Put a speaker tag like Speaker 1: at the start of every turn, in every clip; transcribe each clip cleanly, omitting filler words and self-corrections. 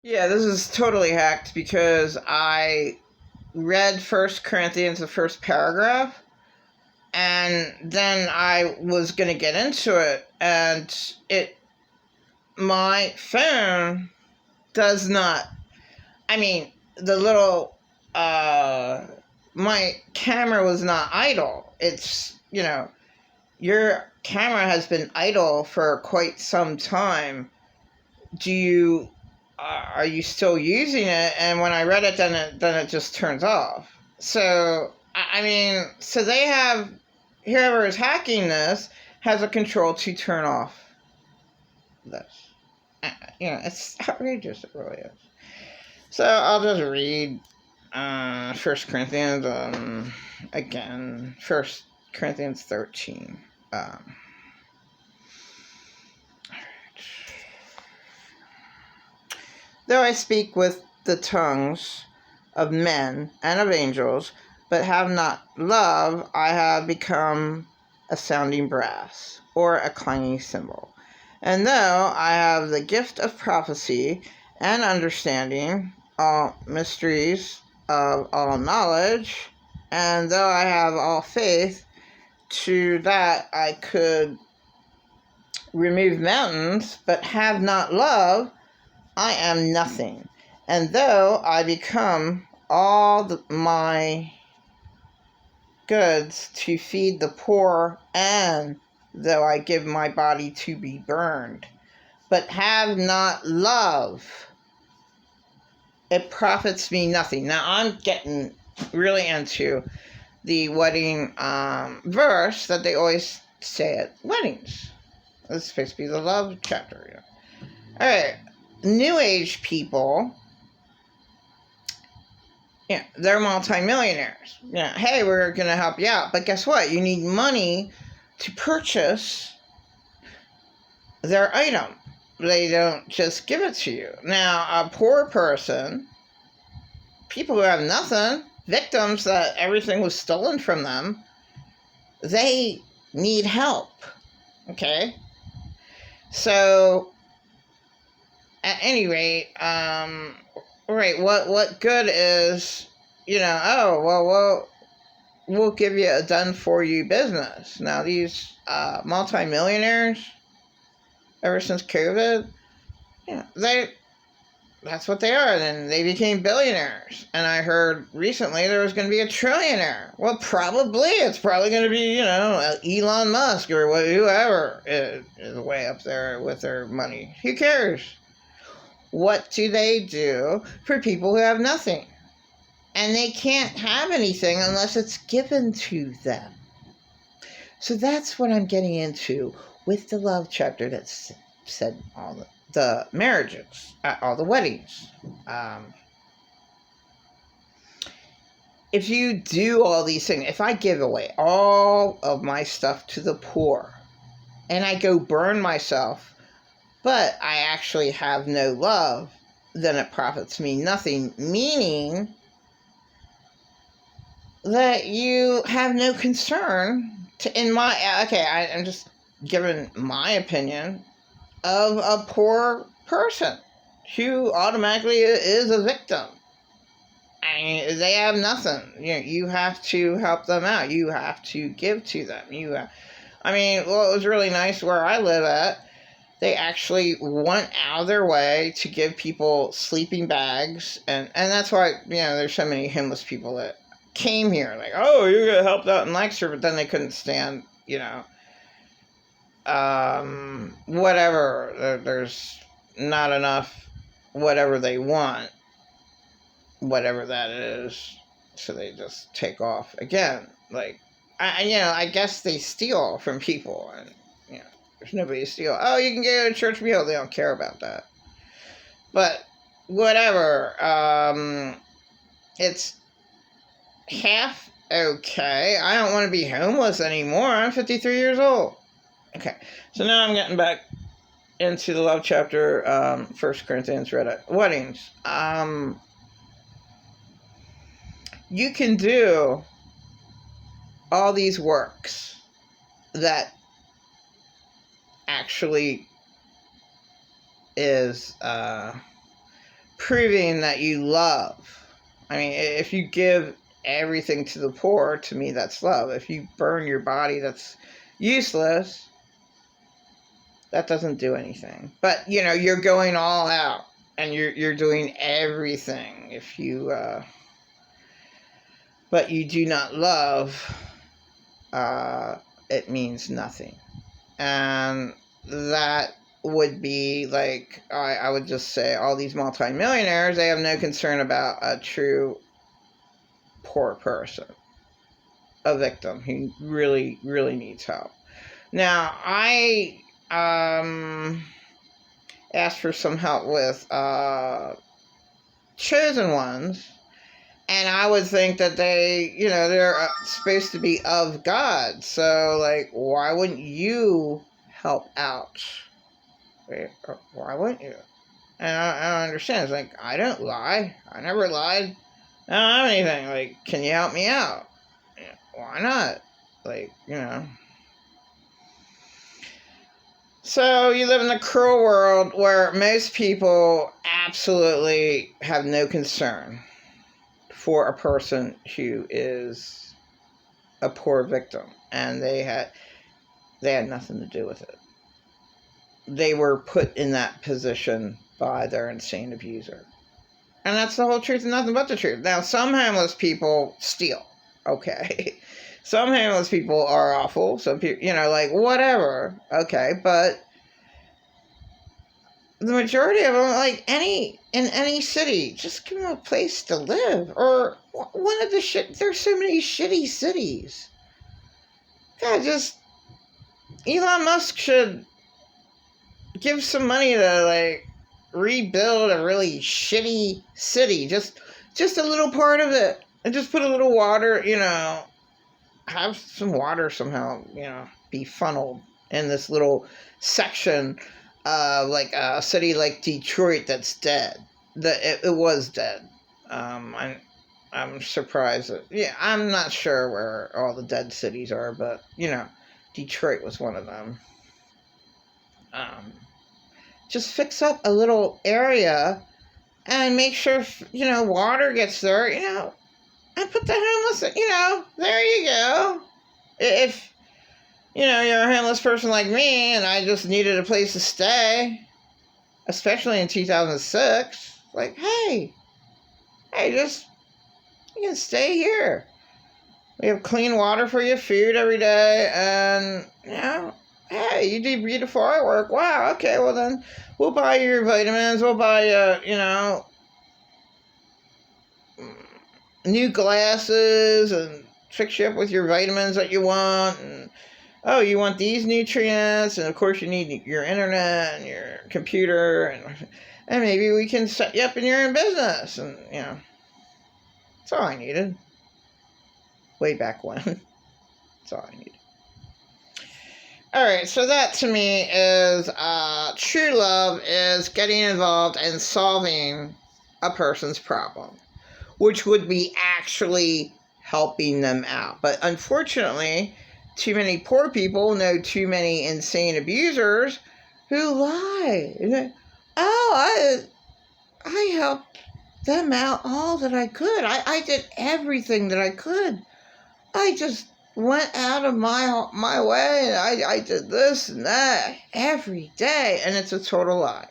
Speaker 1: Yeah, this is totally hacked because I read First Corinthians, the first paragraph, and then I was gonna get into it, and it my phone does not. I mean, the little my camera was not idle. It's your camera has been idle for quite some time. Do you are you still using it? And when I read it, then it just turns off. So I mean, so they have whoever is hacking this has a control to turn off this. It's outrageous. It really is. So I'll just read First Corinthians again. First Corinthians 13. Um, Though I speak with the tongues of men and of angels, but have not love, I have become a sounding brass, or a clanging cymbal. And though I have the gift of prophecy and understanding, all mysteries of all knowledge, and though I have all faith, to that I could remove mountains, but have not love, I am nothing. And though I become my goods to feed the poor, and though I give my body to be burned, but have not love, it profits me nothing. Now I'm getting really into the wedding verse that they always say at weddings. This is supposed to be the love chapter. All right. New Age people, they're multimillionaires. Hey, we're going to help you out. But guess what? You need money to purchase their item. They don't just give it to you. Now, a poor person, people who have nothing, victims that everything was stolen from them, they need help. Okay? So, at any rate, right, what good is, we'll give you a done-for-you business. Now, these multimillionaires, ever since COVID, that's what they are. Then they became billionaires. And I heard recently there was going to be a trillionaire. Well, it's probably going to be, Elon Musk or whoever is way up there with their money. Who cares? What do they do for people who have nothing? And they can't have anything unless it's given to them. So that's what I'm getting into with the love chapter that's said all the marriages, all the weddings. If you do all these things, if I give away all of my stuff to the poor and I go burn myself, but I actually have no love, then it profits me nothing, meaning that you have no concern I'm just giving my opinion of a poor person who automatically is a victim. I mean, they have nothing. You have to help them out. You have to give to them. It was really nice where I live at. They actually went out of their way to give people sleeping bags, and that's why there's so many homeless people that came here. Like, oh, you're gonna help out in Lancaster, but then they couldn't stand, whatever. There's not enough, whatever they want, whatever that is, so they just take off again. Like, I guess they steal from people, and there's nobody to steal. Oh, you can get a church meal. They don't care about that. But whatever. It's half okay. I don't want to be homeless anymore. I'm 53 years old. Okay. So now I'm getting back into the love chapter, 1 Corinthians read at weddings. You can do all these works that actually is proving that you love. I mean, if you give everything to the poor, to me, that's love. If you burn your body, that's useless. That doesn't do anything. But, you're going all out and you're doing everything. If you, but you do not love, it means nothing. And that would be like, I would just say all these multimillionaires, they have no concern about a true poor person, a victim who really, really needs help. Now, I asked for some help with chosen ones, and I would think that they're supposed to be of God. So, like, why wouldn't you help out? Why wouldn't you? And I don't understand. It's like, I don't lie. I never lied. I don't have anything. Like, can you help me out? Why not? Like, So you live in a cruel world where most people absolutely have no concern for a person who is a poor victim, and they had nothing to do with it. They were put in that position by their insane abuser. And that's the whole truth and nothing but the truth. Now, some homeless people steal. Okay. Some homeless people are awful. Some people, like, whatever. Okay. But the majority of them, like, in any city, just give them a place to live. Or one of the there's so many shitty cities. God, Elon Musk should give some money to, like, rebuild a really shitty city. Just a little part of it. And just put a little water, have some water somehow, be funneled in this little section of, like, a city like Detroit that's dead. It was dead. I'm surprised that, I'm not sure where all the dead cities are, but, Detroit was one of them. Just fix up a little area and make sure, water gets there, and put the homeless, there you go. If, you're a homeless person like me and I just needed a place to stay, especially in 2006, like, hey, you can stay here. We have clean water for your food every day, and, hey, you do beautiful artwork. Wow, okay, well then, we'll buy you your vitamins, we'll buy you, new glasses, and fix you up with your vitamins that you want, and, oh, you want these nutrients, and of course you need your internet and your computer, and maybe we can set you up in your own business, and, that's all I needed. Way back when. That's all I needed. Alright, so that to me is, true love is getting involved and solving a person's problem, which would be actually helping them out. But unfortunately, too many poor people know too many insane abusers who lie. Oh, I helped them out all that I could. I did everything that I could. I just went out of my way, and I did this and that every day, and it's a total lie.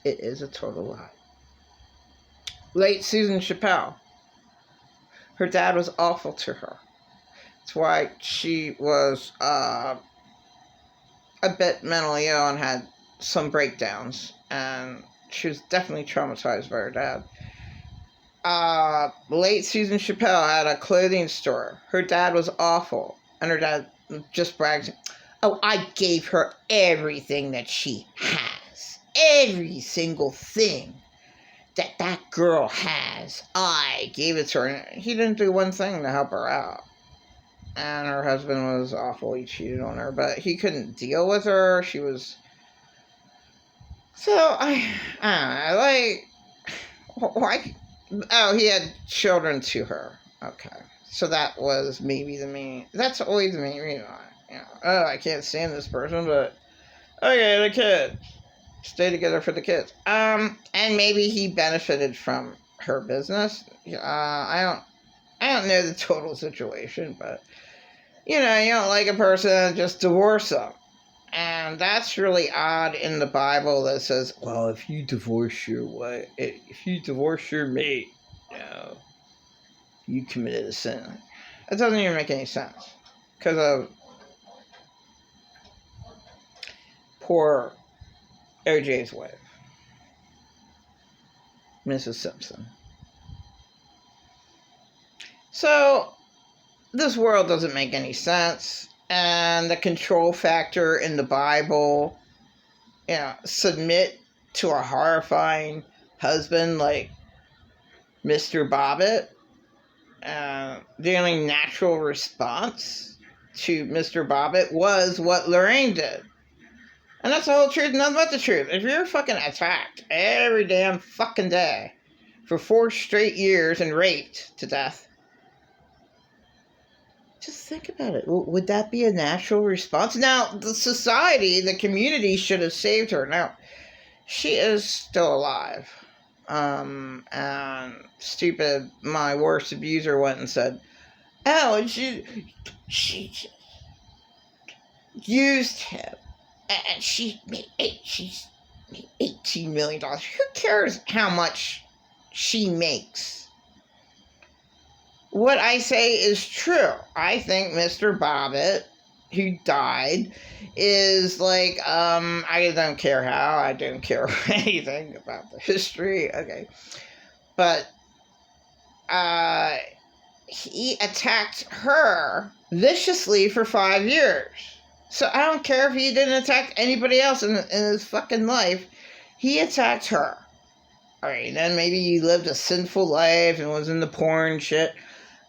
Speaker 1: It is a total lie. Late Susan Chappelle. Her dad was awful to her. That's why she was a bit mentally ill and had some breakdowns, and she was definitely traumatized by her dad. Late Susan Chappelle had a clothing store. Her dad was awful, and her dad just bragged, oh, I gave her everything that she has. Every single thing that girl has, I gave it to her. And he didn't do one thing to help her out. And her husband was awful. He cheated on her, but he couldn't deal with her. She was... So, I don't know, like... Why... Oh, he had children to her. Okay. So that was maybe the main... That's always the main reason. Oh, I can't stand this person, but... Okay, the kid. Stay together for the kids. And maybe he benefited from her business. I don't know the total situation, but you don't like a person, just divorce them. And that's really odd in the Bible that says, well, if you divorce your wife, if you divorce your mate, you committed a sin. It doesn't even make any sense. Because of poor OJ's wife, Mrs. Simpson. So, this world doesn't make any sense. And the control factor in the Bible, submit to a horrifying husband like Mr. Bobbitt. The only natural response to Mr. Bobbitt was what Lorraine did. And that's the whole truth, nothing but the truth. If you're fucking attacked every damn fucking day for 4 straight years and raped to death, just think about it. Would that be a natural response? Now, the society, the community should have saved her. Now, she is still alive. And stupid, my worst abuser went and said, oh, and she used him. And she made $18 million. Who cares how much she makes? What I say is true. I think Mr. Bobbitt, who died, is like, I don't care how, I don't care anything about the history, okay. But, he attacked her viciously for 5 years. So I don't care if he didn't attack anybody else in his fucking life. He attacked her. Alright, then maybe he lived a sinful life and was in the porn shit.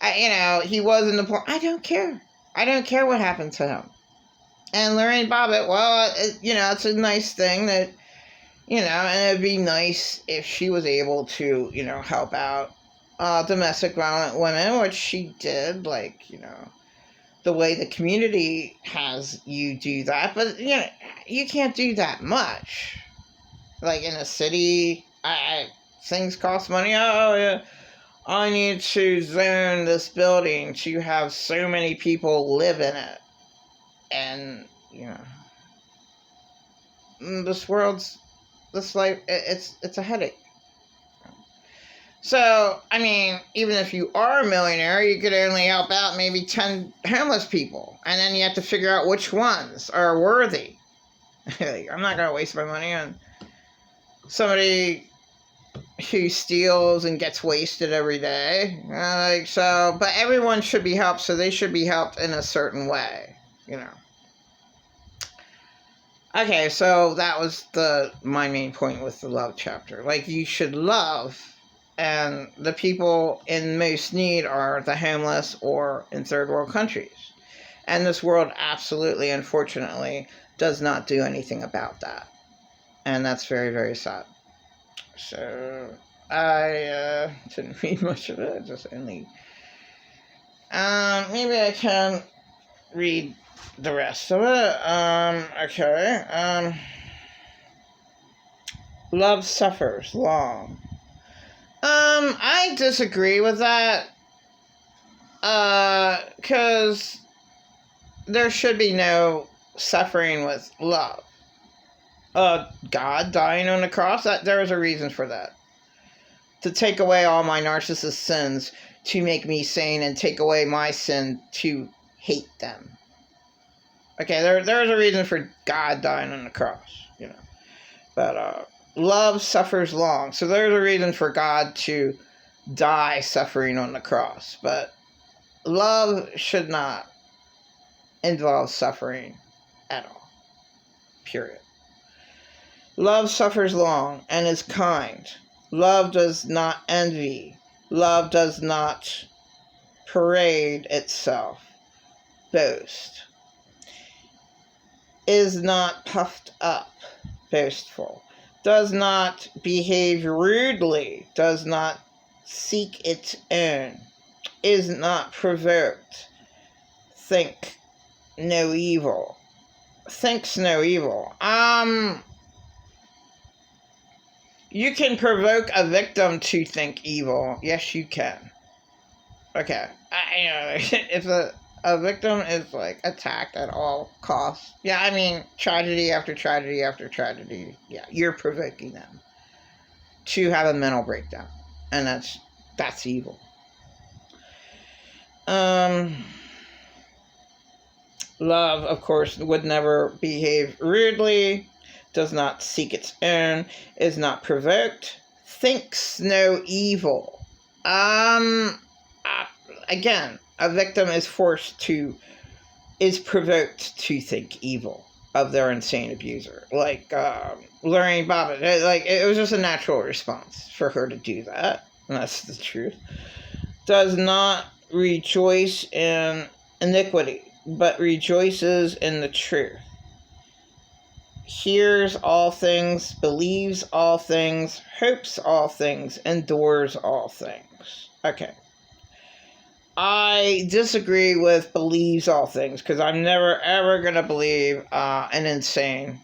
Speaker 1: He was in the porn. I don't care. I don't care what happened to him. And Lorraine Bobbitt, well, it's a nice thing that, and it'd be nice if she was able to, help out domestic violent women, which she did, the way the community has you do that. But, you can't do that much. Like, in a city, things cost money. Oh, yeah. I need to zone this building to have so many people live in it. And, this life, it's a headache. So, even if you are a millionaire, you could only help out maybe 10 homeless people. And then you have to figure out which ones are worthy. I'm not going to waste my money on somebody who steals and gets wasted every day. But everyone should be helped, so they should be helped in a certain way, Okay, so that was my main point with the love chapter. You should love, and the people in most need are the homeless or in third world countries. And this world absolutely, unfortunately, does not do anything about that. And that's very, very sad. So, I didn't read much of it, just only... maybe I can read the rest of it. Okay. Love suffers long. I disagree with that. Because there should be no suffering with love. God dying on the cross, there was a reason for that. To take away all my narcissist sins, to make me sane, and take away my sin to hate them. Okay, there was a reason for God dying on the cross, But love suffers long. So there's a reason for God to die suffering on the cross. But love should not involve suffering at all. Period. Love suffers long and is kind. Love does not envy. Love does not parade itself, boast. Is not puffed up, boastful. Does not behave rudely. Does not seek its own. Is not provoked. Think no evil. Thinks no evil. You can provoke a victim to think evil. Yes, you can. Okay. If a victim is like attacked at all costs, yeah, I mean, tragedy after tragedy after tragedy, yeah, you're provoking them to have a mental breakdown. And that's evil. Love, of course, would never behave rudely, does not seek its own, is not provoked, thinks no evil. Again, a victim is provoked to think evil of their insane abuser. Like, Lorraine Bobbitt, like, it was just a natural response for her to do that. And that's the truth. Does not rejoice in iniquity, but rejoices in the truth. Hears all things, believes all things, hopes all things, endures all things. Okay. I disagree with believes all things, because I'm never ever going to believe an insane,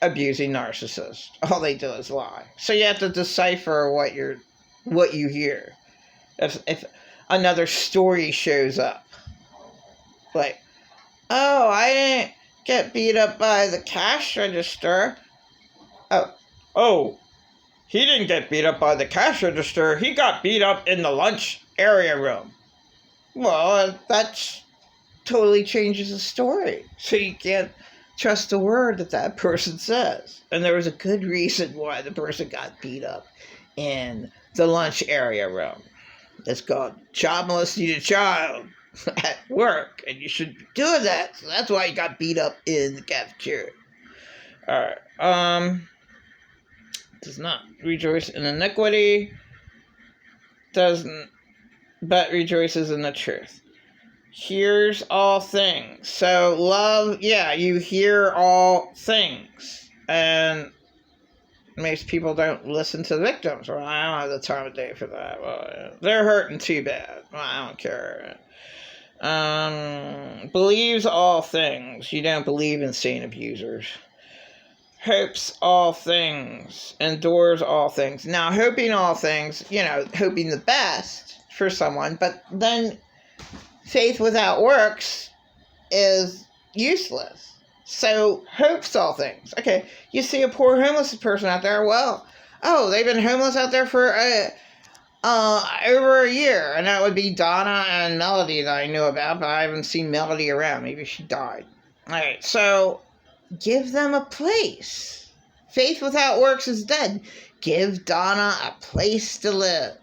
Speaker 1: abusing narcissist. All they do is lie. So you have to decipher what you hear. If another story shows up, like, oh, I didn't get beat up by the cash register. Oh, he didn't get beat up by the cash register. He got beat up in the lunch area room. Well, that totally changes the story. So you can't trust a word that person says. And there was a good reason why the person got beat up in the lunch area room. It's called child molesting a child at work, and you should be doing that. So that's why he got beat up in the cafeteria. Alright, does not rejoice in iniquity, but rejoices in the truth. Hears all things. So love, yeah, you hear all things. And most people don't listen to the victims. Well, I don't have the time of day for that. Well, they're hurting too bad. Well, I don't care. Believes all things. You don't believe insane abusers. Hopes all things. Endures all things. Now, hoping all things, hoping the best for someone, but then faith without works is useless. So, hopes all things. Okay, you see a poor homeless person out there, well, they've been homeless out there for over a year, and that would be Donna and Melody that I knew about, but I haven't seen Melody around. Maybe she died. Alright, so give them a place. Faith without works is dead. Give Donna a place to live.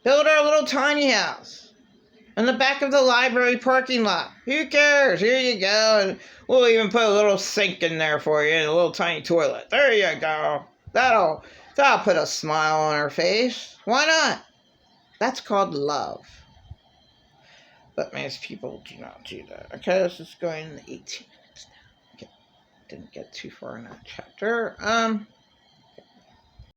Speaker 1: Build her a little tiny house in the back of the library parking lot. Who cares? Here you go. And we'll even put a little sink in there for you and a little tiny toilet. There you go. That'll put a smile on her face. Why not? That's called love. But most people do not do that. Okay, this is going 18 minutes now. Okay, didn't get too far in that chapter.